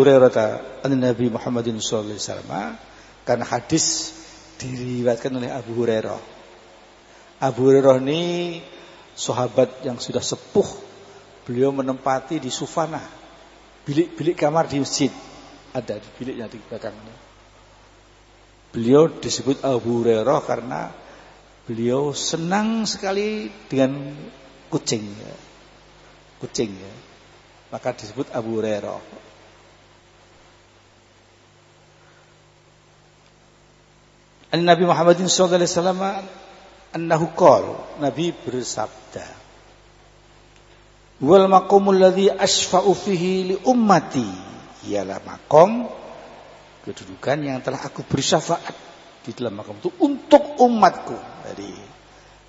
Hurairah an Nabi Muhammadin sallallahu alaihi wasallam, karena hadis diriwayatkan oleh Abu Hurairah. Abu Hurairah ini sahabat yang sudah sepuh. Beliau menempati di sufana, bilik-bilik kamar di masjid, ada di biliknya di belakangnya. Beliau disebut Abu Hurairah karena beliau senang sekali dengan kucing, ya. Kucing, ya. Maka disebut Abu Hurairah. Nabi Muhammadin sallallahu alaihi wasallam annahu qala, Nabi bersabda, wal maqamul ladzi asfa'u fihi li ummati, ialah makom kedudukan yang telah aku beri syafaat di dalam makom itu untuk umatku. Jadi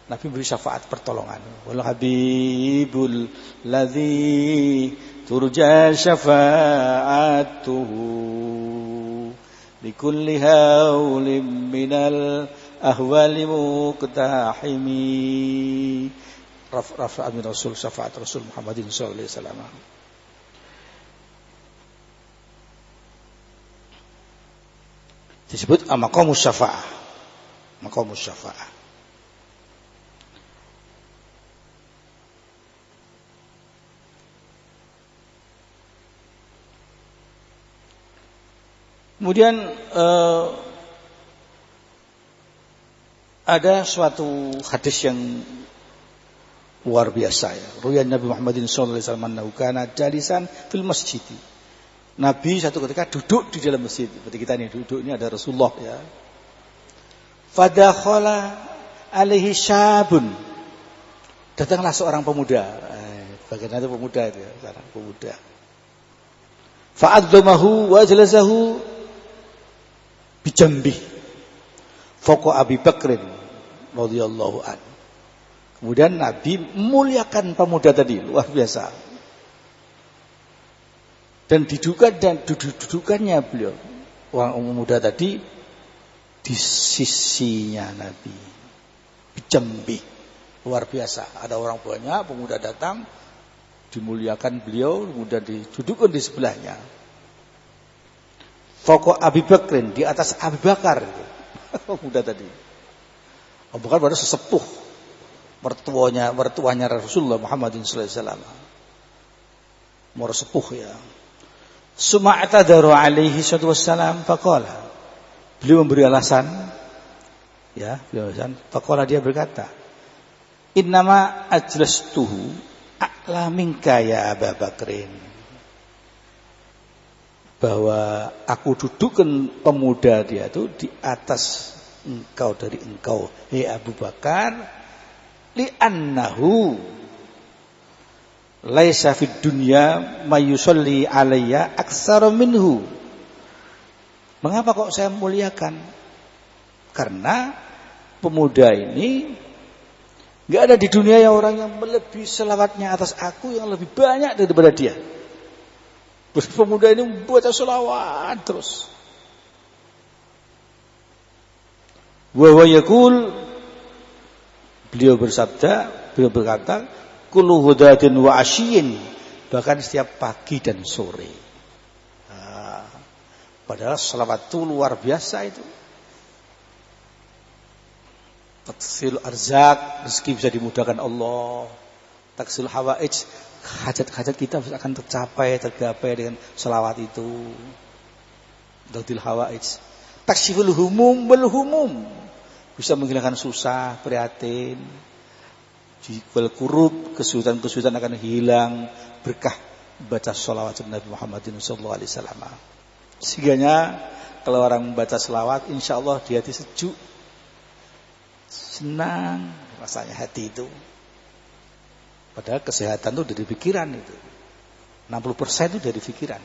Nabi beri syafaat pertolongan. Wal habibul ladzi turja syafa'atuhu likulli haulim minal ahwali muqtahimi. Rafa min Rasul, syafaat Rasul Muhammadin sallallahu alaihi wasallam. Disebut maqamus syafa'ah. Maqamus syafa'ah. Kemudian ada suatu hadis yang luar biasa, ya. Riwayat Nabi Muhammadin sallallahu alaihi wasallam annahu kana jalisan fil masjid. Nabi satu ketika duduk di dalam masjid. Seperti kita ini duduk, ini ada Rasulullah, ya. Fadakhala alaihi syabun. Datanglah seorang pemuda. Bagian itu pemuda itu, ya, seorang pemuda. Fa'adzamahu wa jalasahu bijambi fawqa Abi Bakrin radhiyallahu an. Kemudian Nabi memuliakan pemuda tadi, luar biasa. Dan dudukannya beliau, orang pemuda tadi di sisinya Nabi. Bijambi, luar biasa. Ada orang banyak, pemuda datang, dimuliakan beliau, kemudian didudukkan di sebelahnya. Fawqa Abi Bakrin, di atas Abu Bakar. Pemuda tadi. Abu Bakar baru sesepuh, mertuanya Rasulullah Muhammadin sallallahu alaihi wasallam. Mau sepuh, ya. Suma'atadaru alaihi sallallahu wassalam faqala. Beliau memberi alasan, ya, beliau alasan. Faqala, dia berkata, innama ajlastuhu a'la minka ya Abu Bakrin. Bahwa aku dudukkan pemuda dia itu di atas engkau, dari engkau, hei Abu Bakar, li'annahu laisa fid dunya may yusalli alayya aktsara minhu. Mengapa kok saya muliakan? Karena pemuda ini enggak ada di dunia yang orang yang melebihi selawatnya atas aku yang lebih banyak daripada dia. Pemuda ini membaca selawat terus. Wa yaqul, beliau bersabda, beliau berkata, kullu hudatin wa asyin, bahkan setiap pagi dan sore. Nah, padahal selawat itu luar biasa itu. Taksil arzak, rezeki bisa dimudahkan Allah. Taksil hawaij, hajat-hajat kita akan tergapai dengan selawat itu. Dadil hawaij. Taksyiful humum wal humum, bisa menghilangkan susah, prihatin. Wal kurub, kesulitan-kesulitan akan hilang berkah baca selawat Nabi Muhammadin sallallahu alaihi wasallam. Sehingganya kalau orang membaca selawat, insyaallah di hati sejuk, senang rasanya hati itu. Padahal kesehatan itu dari pikiran itu. 60% itu dari pikiran.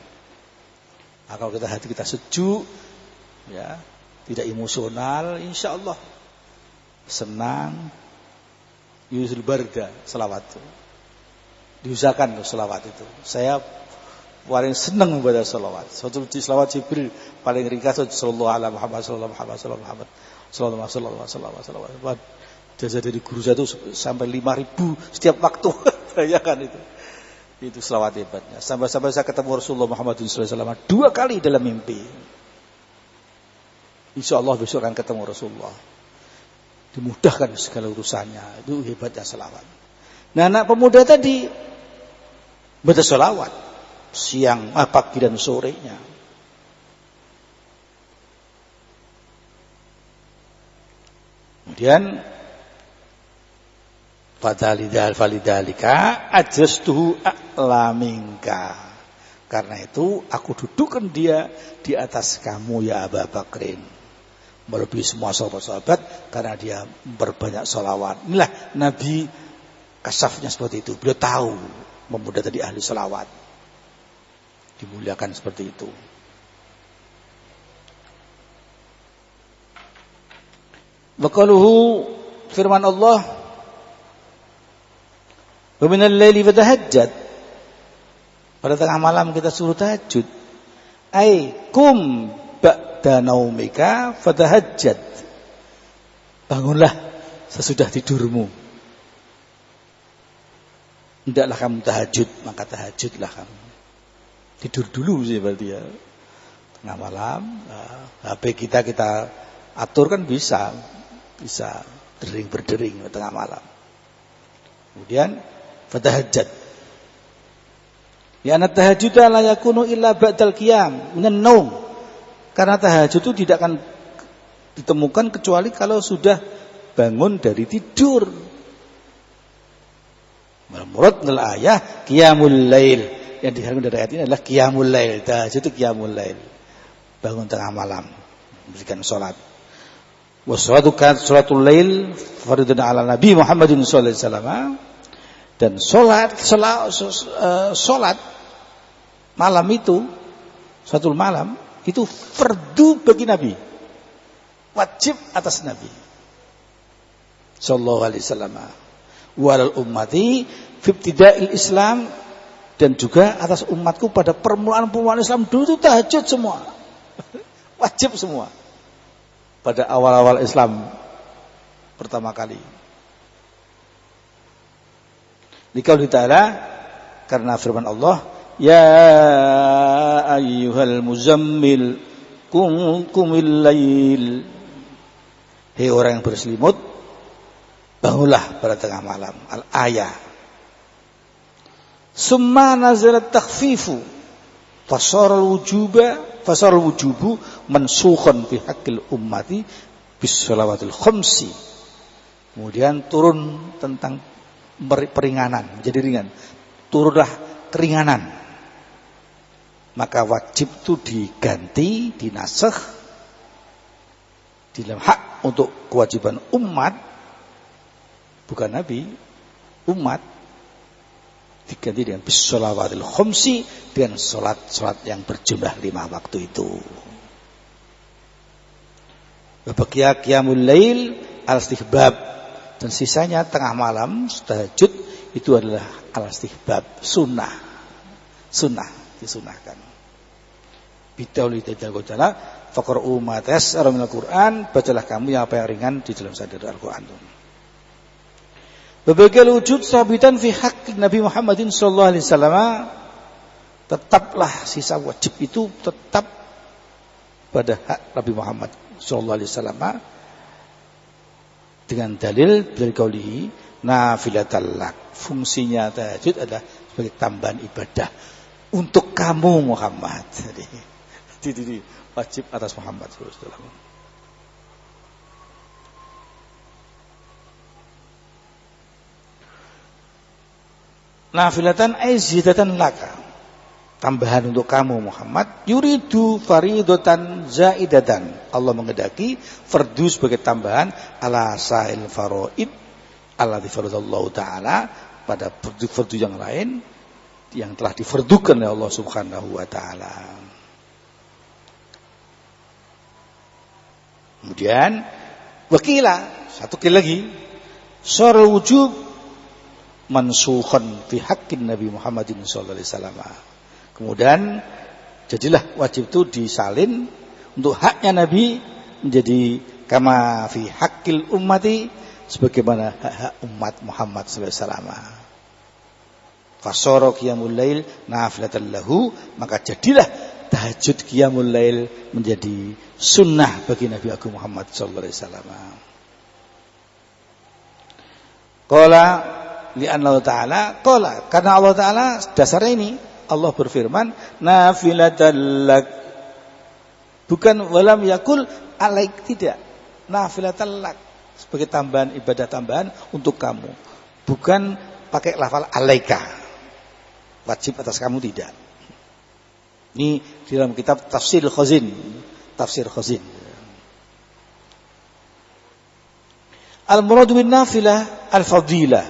Nah, kalau hati kita sejuk, ya, tidak emosional, insyaallah senang. Yuzul barda selawat itu. Diusahakan selawat itu. Saya paling senang membaca selawat. Suatu selawat Jibril paling ringkas sallallahu alaihi Muhammad sallallahu alaihi Muhammad. Jasa dari guru saya itu sampai 5.000 setiap waktu. Bayangkan itu. Itu selawat hebatnya. Sampai-sampai saya ketemu Rasulullah Muhammad SAW 2 kali dalam mimpi. Insya Allah besok akan ketemu Rasulullah. Dimudahkan segala urusannya. Itu hebatnya selawat. Nah, anak pemuda tadi baca selawat siang, pagi dan sorenya. Kemudian falidhalika ajrastuhu a'la minka. Karena itu aku dudukkan dia di atas kamu ya Abu Bakrin, melebihi semua sahabat-sahabat karena dia berbanyak sholawat. Inilah Nabi kasafnya seperti itu. Beliau tahu pemuda tadi ahli sholawat, dimuliakan seperti itu. Waqaluhu, firman Allah, wa minal laili fatahajjad, pada tengah malam kita suruh tahajud. Ai kum ba'da naumika fatahajjad, bangunlah sesudah tidurmu. Hendaklah kamu tahajud, maka tahajudlah kamu. Tidur dulu sih berarti ya. Tengah malam, HP kita atur kan bisa berdering tengah malam. Kemudian fatahajjad. Ya anna tahajjud la yakunu illa ba'dal qiyam minan naum. Karena tahajud itu tidak akan ditemukan kecuali kalau sudah bangun dari tidur. Murad nal ayah qiyamul lail. Yang diharapkan dari ayat ini adalah qiyamul lail. Tahajud itu qiyamul lail. Bangun tengah malam, memberikan salat. Wa salatu kan salatul lail fardun ala Nabi Muhammadin sallallahu alaihi wasallam. Dan salat malam itu, salatul malam itu fardu bagi Nabi. Wajib atas Nabi sallallahu alaihi wasallam. Walal ummati fi ibtida'il Islam, dan juga atas umatku pada permulaan Islam dulu itu tahajud semua. Wajib semua. Pada awal-awal Islam pertama kali. Liqauli ta'ala, karena firman Allah, ya ayyuhal muzammil qumil lail. Hei orang yang berselimut, bangunlah pada tengah malam. Al-ayah. Summa nazalat takhfifu fasara wujubu mansukhan fi haqqil ummati bis shalawatil khamsi. Kemudian turun tentang peringanan, menjadi ringan. Turunlah keringanan. Maka wajib itu diganti, dinasakh di dalam hak untuk kewajiban umat, bukan Nabi, umat, diganti dengan bis-shalawatil khamsi, dengan salat-salat yang berjumlah 5 waktu itu. Wa baqiya qiyamul lail al-istihbab, dan sisanya tengah malam tahajud itu adalah al-istihbab, sunnah, disunahkan. Bitauli ta'ala faqra'u ma tayassara minal Qur'an, bacalah kamu yang apa yang ringan di dalam sadar Al-Qur'an. Berbagai wujud sabitan fi hak Nabi Muhammadin sallallahu alaihi wasallam, tetaplah sisa wajib itu tetap pada hak Nabi Muhammad sallallahu alaihi wasallam dengan dalil dari qaulihi nafilatal lak. Fungsinya tahajud adalah sebagai tambahan ibadah untuk kamu Muhammad. Jadi wajib atas Muhammad sallallahu alaihi wasallam. Nafilatan aizidatan laka, tambahan untuk kamu Muhammad. Yuridu faridatan zaidatan, Allah menghendaki fardu sebagai tambahan ala sa'il faraid allati faradallahu taala, pada fardu yang lain yang telah difardukan oleh Allah Subhanahu wa taala. Kemudian wakila, satu kali lagi, syarul wujub mansukhan fi haqqin Nabi Muhammadin sallallahu alaihi wasallam. Kemudian jadilah wajib itu disalin untuk haknya Nabi menjadi kama fi haqqil ummati, sebagaimana hak umat Muhammad sallallahu alaihi wasallam. fasara qiyamul lail nafilatan lahu, maka jadilah tahajud qiyamul lail menjadi sunnah bagi Nabi Agung Muhammad sallallahu alaihi wasallam. Qala li'anna Allah Ta'ala qala, karena Allah Ta'ala dasarnya ini Allah berfirman nafilatan lak, bukan walam yakul alaik, tidak, nafilatan lak sebagai tambahan, ibadah tambahan untuk kamu, bukan pakai lafal alaika, wajib atas kamu, tidak. Ini di dalam kitab tafsir Khazin. Al-muradu bin nafilah al-fadilah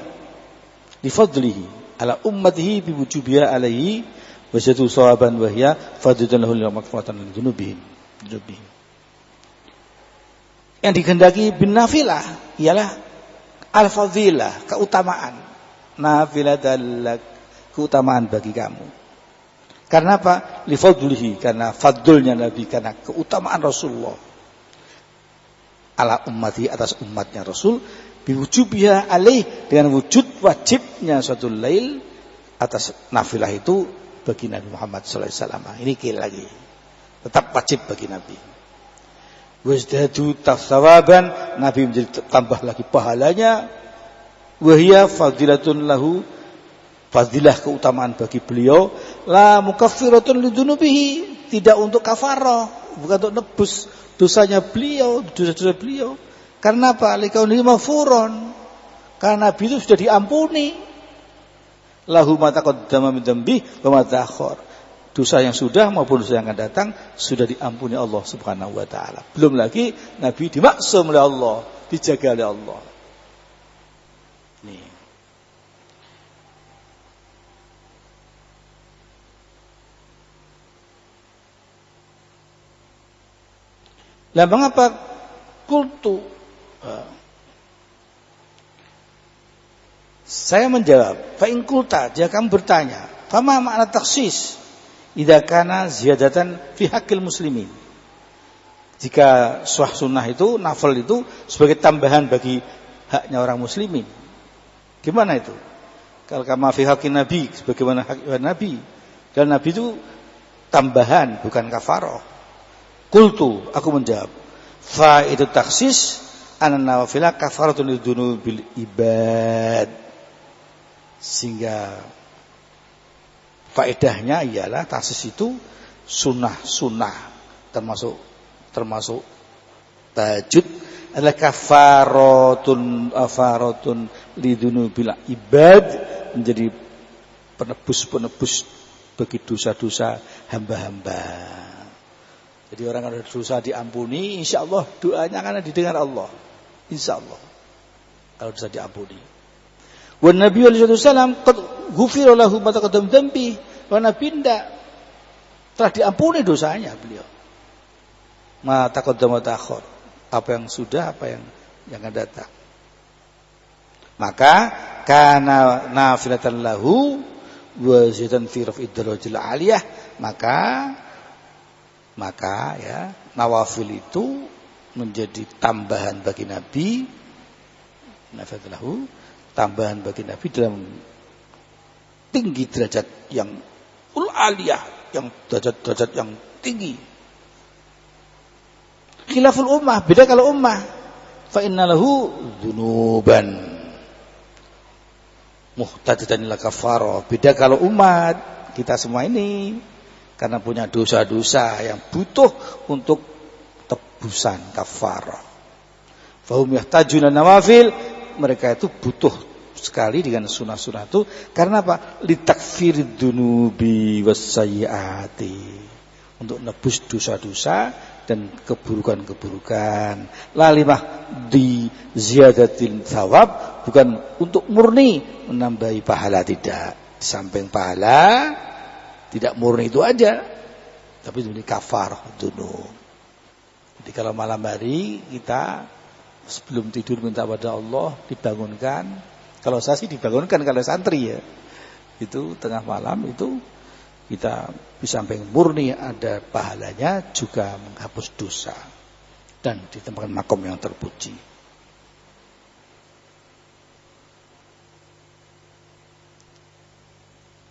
li fadlihi ala ummatihi bi wujubiha alaihi wa zatu sawaban wa hiya fadlun lahu lil maghfiratan lil dzunubihim. Yang dikehendaki bin nafilah ialah al-fadilah, keutamaan. Nafilah dalak, keutamaan bagi kamu. Karena apa? Li fadlihi, karena fadlnya Nabi, karena keutamaan Rasulullah ala ummati, atas umatnya Rasul, biwujubiha alaih, dengan wujud wajibnya suatu lail atas nafilah itu bagi Nabi Muhammad sallallahu alaihi wasallam. Ini kira lagi tetap wajib bagi Nabi. Wazdadu tafsawaban, Nabi menjadi tambah lagi pahalanya. Wahia fadilatun lahu, fadilah keutamaan bagi beliau, la mukaffiratun lidzunubihi, tidak untuk kafarah, bukan untuk nebus dosanya beliau, dosa-dosa beliau. Karena apa? Likaunihi maghfuron, karena Nabi itu sudah diampuni. Lahu ma taqaddama min dzambi wa ma ta'akhkhar, dosa yang sudah maupun dosa yang akan datang sudah diampuni Allah Subhanahu wa taala. Belum lagi Nabi dimaksum oleh Allah, dijaga oleh Allah. Nih. Lah mengapa kultu? Saya menjawab, fa in kulta, jika kamu bertanya, fama makna taksis idza kana ziyadatan fi haqqil muslimin. Jika sunnah itu, nafil itu sebagai tambahan bagi haknya orang muslimin. Gimana itu? Kalau kama fi haqqin nabi, sebagaimana hak Nabi. Dan Nabi itu tambahan, bukan kafarah. Kultu, aku menjawab, fa itu taksis anan nawafilah kafaratun lidzunubil ibad, sehingga faedahnya ialah taksis itu sunnah termasuk tahajud adalah kafaratun lidzunubil ibad, menjadi penebus bagi dosa-dosa hamba-hamba. Jadi orang yang ada dosa diampuni, insya Allah doanya akan didengar Allah, insya Allah kalau dosa diampuni. Wa Nabi sallallahu alaihi wasallam qad ghufira lahu ma taqaddama dzambi, wa Nabi telah diampuni dosanya beliau. Ma taqaddama ta'akhir, apa yang sudah, apa yang akan datang. Maka kana nafilatan lahu wa zidan fi raf'id darajil aliyah, maka ya nawafil itu menjadi tambahan bagi Nabi, nafilatuhu tambahan bagi Nabi dalam tinggi derajat yang aliyah, yang derajat yang tinggi. Khilaful ummah, beda kalau ummah, fa innalahu dzunuban muhtadidan ila kafarah. Beda kalau umat kita semua ini, karena punya dosa-dosa yang butuh untuk tebusan kafarah. Fahum yahtajuna nawafil, mereka itu butuh sekali dengan sunah-sunah itu. Karena apa? Litakfirid dunubi wassayyiati, untuk nebus dosa-dosa dan keburukan-keburukan. Lalimah di ziyadatil thawab, bukan untuk murni menambahi pahala, tidak. Di samping pahala tidak murni itu aja, tapi ini kafarah dzunub. Jadi kalau malam hari kita sebelum tidur minta pada Allah dibangunkan. Kalau saya sih dibangunkan kalau santri ya. Itu tengah malam itu kita bisa sampai murni ada pahalanya, juga menghapus dosa dan ditempatkan makom yang terpuji.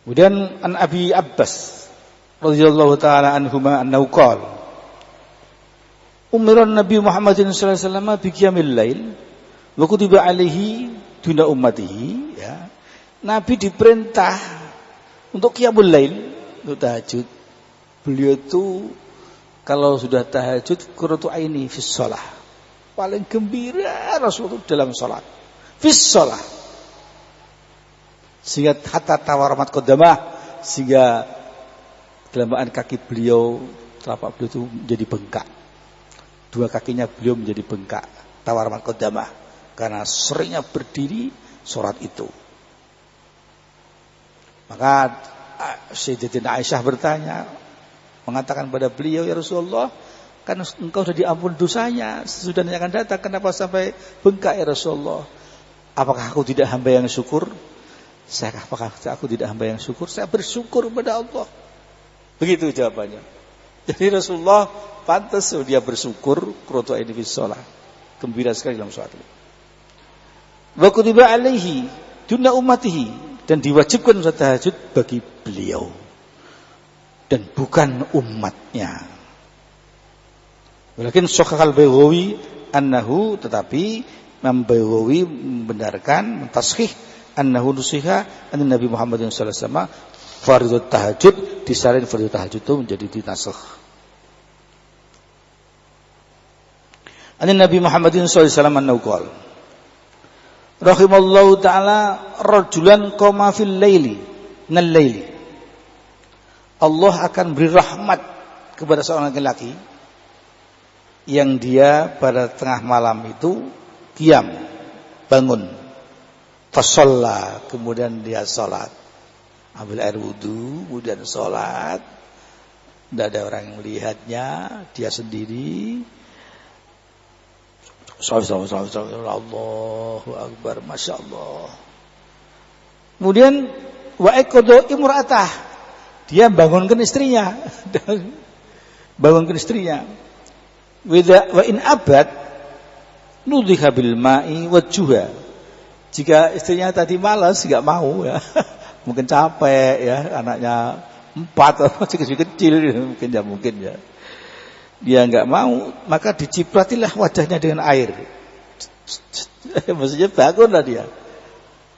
Kemudian an Abi Abbas radhiyallahu taala anhuma annahu qala Umiran Nabi Muhammadin sallallahu alaihi wasallam bi qiyamil lail wa kutiba alaihi duna ummatihi, ya. Nabi diperintah untuk qiyamul lail, untuk tahajud. Beliau itu kalau sudah tahajud qurratu aini fis shalah. Paling gembira Rasulullah dalam salat. Fis shalah. Sehingga hatta tawaramat qadamah, sehingga gelambaan kaki beliau, telapak beliau itu menjadi bengkak. Dua kakinya beliau menjadi bengkak, tawaramat qadamah, karena seringnya berdiri salat itu. Maka Sayyidatina Aisyah bertanya, mengatakan pada beliau, ya Rasulullah, kan engkau sudah diampun dosanya, sesudahnya akan datang, kenapa sampai bengkak ya Rasulullah? Apakah aku tidak hamba yang syukur? Apakah aku tidak hamba yang syukur? Saya bersyukur kepada Allah. Begitu jawabannya. Jadi Rasulullah pantas dia bersyukur qurratu aini fis shalah. Gembira sekali dalam salat. Wa kutiba alaihi duna ummatihi, dan diwajibkan salat tahajud bagi beliau dan bukan umatnya. Walakin Syaikh al-Baghawi annahu, tetapi Imam Baghawi membenarkan, mentashih annahu nusiha an Nabi Muhammad sallallahu alaihi wasallam fardhu tahajud, disalin fardhu tahajud itu menjadi dinasakh. An Nabi Muhammad sallallahu alaihi wasallam annahu qala rahimallahu taala rajulan qama fil laili nal laili. Allah akan beri rahmat kepada seorang laki-laki yang dia pada tengah malam itu qiyam, bangun, fasalla, kemudian dia salat, ambil air wudu, kemudian salat, tidak ada orang yang melihatnya, dia sendiri, Allahu Akbar, Masya Allah. Kemudian wa aqadha imra'atah, dia bangunkan istrinya, bangunkan istrinya. Wa in abad nudhiha bil ma'i wajhuha. Jika istrinya tadi malas, enggak mau ya. Mungkin capek ya, anaknya 4 atau kecil mungkin ya, mungkin ya. Dia enggak mau, maka dicipratilah wajahnya dengan air. Maksudnya bangunlah dia.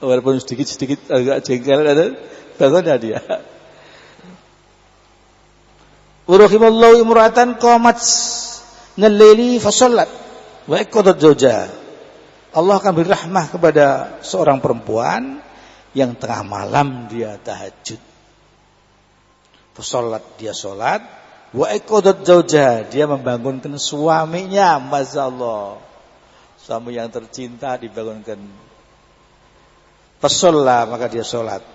Walaupun sedikit-sedikit agak jengkel, bangunlah dia. Wa rahimallahu imra'atan qamat nal-laili fa shallat wa aqadat zawjaha. Allah akan beri rahmah kepada seorang perempuan yang tengah malam dia tahajud. Fa shallat, dia salat, wa aqadat zawjaha, dia membangunkan suaminya, masyaallah. Suami yang tercinta dibangunkan. Fa shalla, maka dia salat.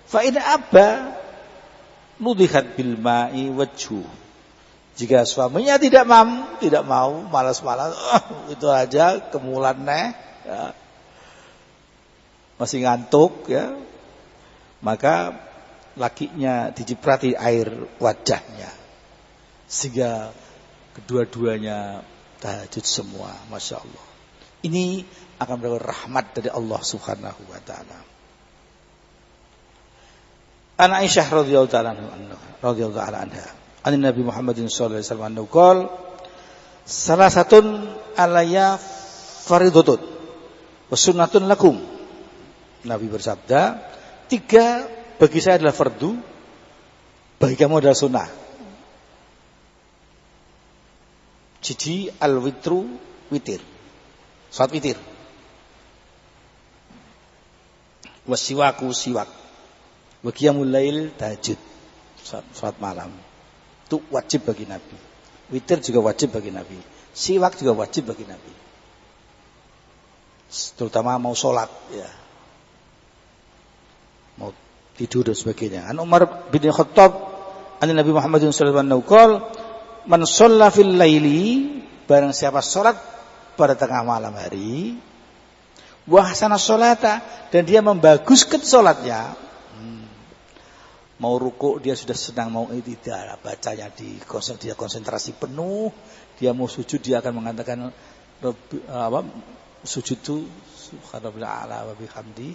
Fa in abba nudhihat bil ma'i wajhu. Jika suaminya tidak mau, malas-malas, itu aja kemulan ya, masih ngantuk ya, maka lakinya diciprati air wajahnya, sehingga kedua-duanya tahajud semua, Masya Allah. Ini akan mendapat rahmat dari Allah Subhanahu wa taala. An Aisyah radhiyallahu taala anha an Nabi Muhammadin sallallahu alaihi wasallam qol salasatun alayya faridatun wa sunnatun lakum. Nabi bersabda, 3 bagi saya adalah fardu, bagi kamu adalah sunnah. Cici al-witru, witir, salat witir, wasiwaku, siwak, wa qiyamul lail, tahajud, salat malam. Itu wajib bagi Nabi. Witir juga wajib bagi Nabi. Siwak juga wajib bagi Nabi. Terutama mau sholat ya, mau tidur dan sebagainya. An Umar bin Khattab an Nabi Muhammadin sallallahu alaihi wasallam man shalla fil laili, barang siapa sholat pada tengah malam hari, wa ahsana sholata, dan dia membaguskan sholatnya. Mau rukuk dia sudah senang, mau tidak, bacanya dia konsentrasi penuh. Dia mau sujud dia akan mengatakan sujud itu subhanallah ala wa bihamdi.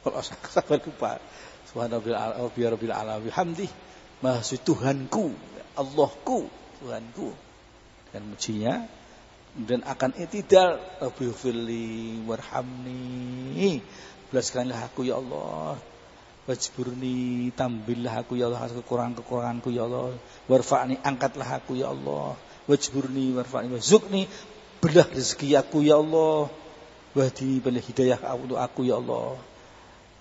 Kalau sabar lupa. Subhanallah alamin hamdi. Maha suci Tuhanku, Allahku, Tuhanku. Dan mujinya dan akan itidal, Rabbighfirli warhamni. Belaskanlah aku ya Allah. Wajburni, tambillah aku ya Allah, kekurangan-kekuranganku ya Allah. Warfa'ni, angkatlah aku ya Allah. Wajburni warfa'ni warzuqni, belah rezeki aku ya Allah. Wahdini, berilah hidayah untuk aku ya Allah.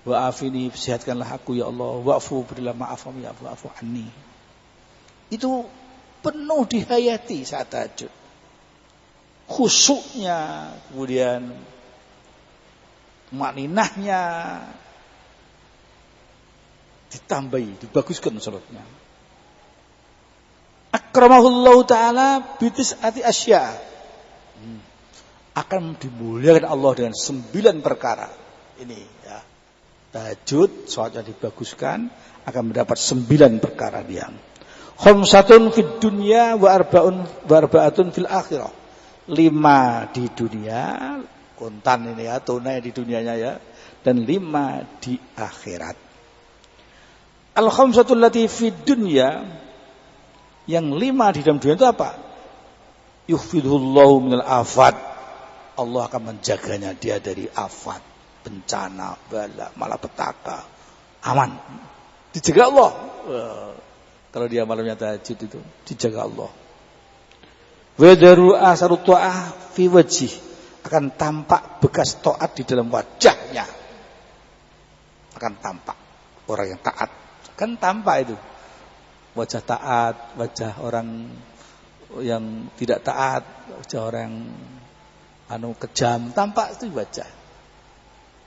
Wa'afini, sehatkanlah aku ya Allah. Wa'fu, berilah maaf ya Allah, wa'fu anni. Itu penuh dihayati saat tahajud. Khusyuknya, kemudian makninahnya ditambahi, dibaguskan salatnya. Akramahullahu ta'ala bitis'ati asya. Akan dimuliakan Allah dengan 9 perkara. Ini ya. Tahajud, salatnya dibaguskan, akan mendapat 9 perkara dia. Khamsatun fid dunya wa arba'atun fil akhirah. 5 di dunia, kontan ini ya, tunai di dunianya ya, dan 5 di akhirat. Al khamsatul lati fid dunya, yang 5 di dalam dunia itu apa? Yuhfidhullahu minal afat. Allah akan menjaganya dia dari afat, bencana, bala, malapetaka, aman. Dijaga Allah. Kalau dia malamnya tahajud itu dijaga Allah. Wadaru asarut ta'ah fi wajih, akan tampak bekas taat di dalam wajahnya. Akan tampak orang yang taat, kan tampak itu. Wajah taat, wajah orang yang tidak taat, wajah orang kejam, tampak itu wajah.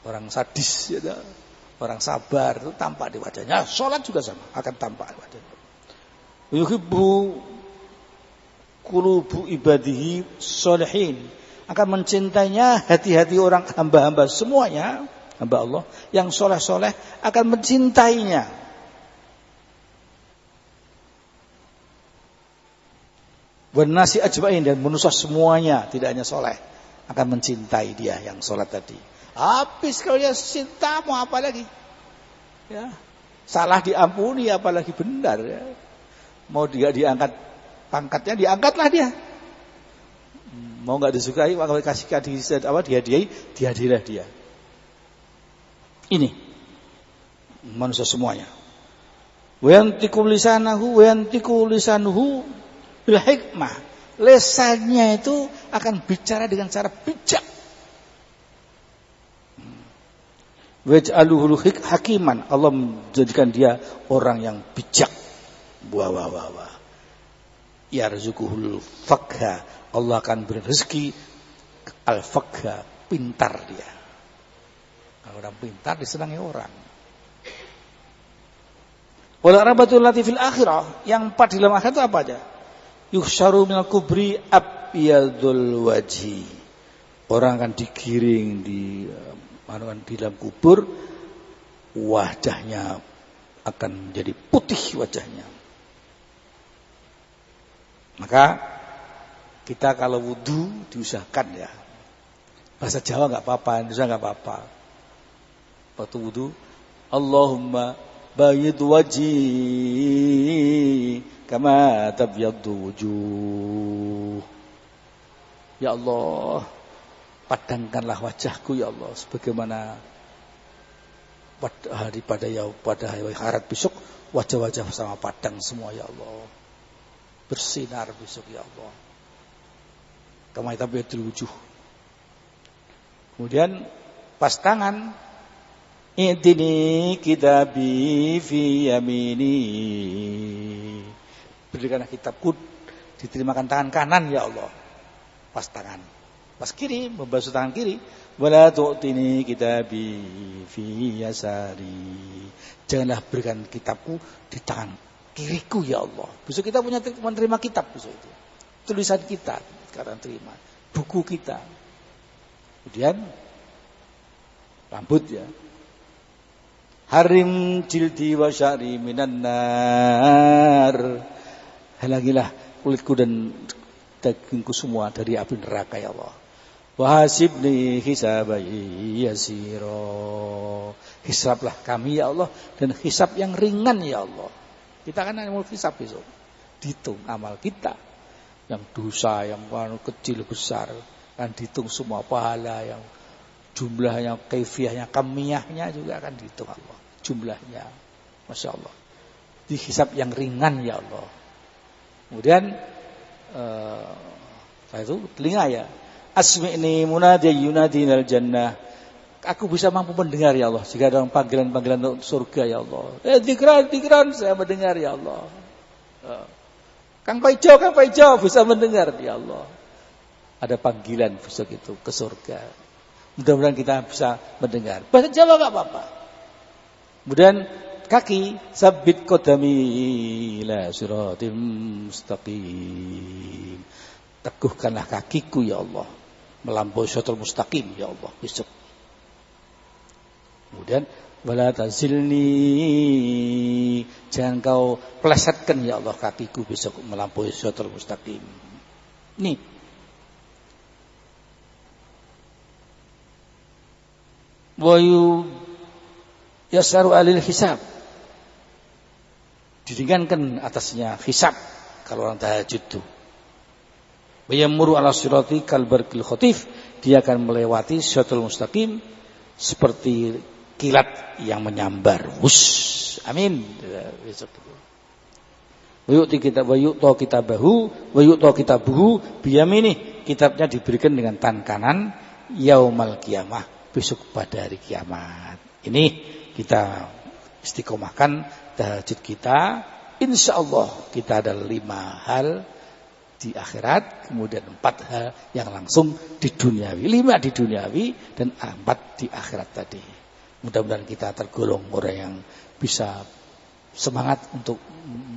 Orang sadis ya, orang sabar itu tampak di wajahnya. Salat juga sama, akan tampak di wajahnya. Yuhibbu qulubu ibadihi sholihin, akan mencintainya hati-hati orang hamba-hamba semuanya, hamba Allah yang soleh-soleh akan mencintainya. Wan nasi ajmain, dan manusia semuanya, tidak hanya soleh, akan mencintai dia yang sholat tadi. Habis kalau dia cinta, mau apa lagi? Ya, salah diampuni, apalagi benar ya. Mau dia diangkat pangkatnya, diangkatlah dia. Mau nggak disukai, kalau kasih dihadiahi dia. Ini manusia semuanya. Wa yantiqu lisanuhu bil hikmah. Lesannya itu akan bicara dengan cara bijak. Waj'aluhu hakiman, Allah menjadikan dia orang yang bijak. Wah. Yarzuquhul fakha, Allah akan beri rezeki al-fakha, pintar dia. Kalau orang pintar disenangi orang. Wala rabatul latifil akhirah, yang 4 di dalam akhirat itu apa aja? Yuhsyaru minal kubri abyadul wajhi. Orang akan digiring di dalam kubur, wajahnya akan menjadi putih wajahnya. Maka kita kalau wudu diusahakan ya. Bahasa Jawa enggak apa-apa, Indonesia enggak apa-apa. Waktu wudu, Allahumma bayyid wajhi kama tabyaddu wujuh. Ya Allah, padangkanlah wajahku ya Allah, sebagaimana pada hari akhirat besok wajah-wajah sama padang semua ya Allah, bersinar besok ya Allah. Kama tabyaddu wujuh. Kemudian pas tangan, I'tini kitabi fi yamini, berikanlah kitabku, diterimakan tangan kanan ya Allah. Pas tangan, pas kiri membasuh tangan kiri. Wala tu'tini kitabi fi yasari, janganlah berikan kitabku di tangan kiriku ya Allah. Besok kita punya menerima kitab besok itu, tulisan kita sekarang terima, buku kita. Kemudian rambut ya, harim jildi wa sya'ri minan nar, halangilah kulitku dan dagingku semua dari api neraka ya Allah. Wahasibni hisaban yasira. Hisablah kami ya Allah dan hisab yang ringan ya Allah. Kita kan mau hisab besok. Dihitung amal kita. Yang dosa, yang kecil besar, kan dihitung semua pahala, yang jumlahnya, kaifiyahnya, kamiyahnya juga akan dihitung Allah. Jumlahnya. Masya Allah. Dihisab yang ringan ya Allah. Kemudian setelah itu telinga ya. Asmi'ni munadi yunadinal jannah. Aku bisa mampu mendengar ya Allah. Jika ada panggilan-panggilan untuk surga ya Allah. Dikran saya mendengar ya Allah. Kang Paijo bisa mendengar ya Allah. Ada panggilan besok itu ke surga. Mudah-mudahan kita bisa mendengar. Bahasa Jawa enggak apa-apa. Kemudian kaki sabit qadami la siratim mustaqim. Teguhkanlah kakiku ya Allah melampaui siratal mustaqim ya Allah besok. Kemudian wala tazilni, jangan kau plesetkan ya Allah kakiku besok melampaui siratal mustaqim. Nih. Wa yasaru alil hisab. Diringankan atasnya hisab kalau orang tahajud itu. Bayamuru ala sirati kalbarqil khatif, dia akan melewati siratal mustaqim seperti kilat yang menyambar. Wush. Amin. Besok itu. Wa yu'ta kitabahu biyamini, kitabnya diberikan dengan tangan kanan yaumal qiyamah, besok pada hari kiamat. Ini kita istiqomahkan tahajud kita. Insyaallah kita ada 5 hal di akhirat, kemudian 4 hal yang langsung di duniawi. 5 di duniawi dan 4 di akhirat tadi. Mudah-mudahan kita tergolong orang yang bisa semangat untuk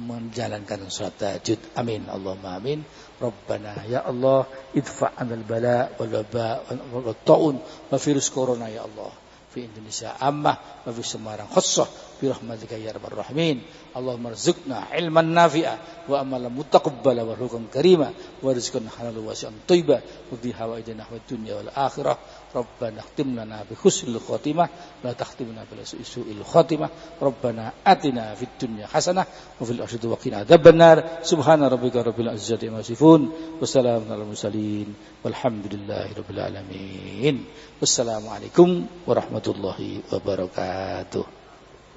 menjalankan salat tahajud. Amin. Allahumma amin. Rabbana ya Allah idfa' 'anil bala wal waba wal taun wa virus corona ya Allah fi Indonesia ammah wa fi Semarang khassah bi rahmatika ya arhamar rahimin. Allahumma rzuqna ilman nafi'a wa amalan mutaqabbala wa rizqan karima wa rizqan halalan wasi'an thayyiban wa bi hawaijina fid dunya wal akhirah. Rabbana khtim lana bi husnil khatimah la takhtimna bi su'il khatimah. Rabbana atina fid dunya hasanah wa fil akhirati wa qina adzabannar. Subhana rabbika rabbil izzati amma yasifun wa salamun alal mursalin walhamdulillahi rabbil alamin. Wassalamualaikum warahmatullahi wabarakatuh.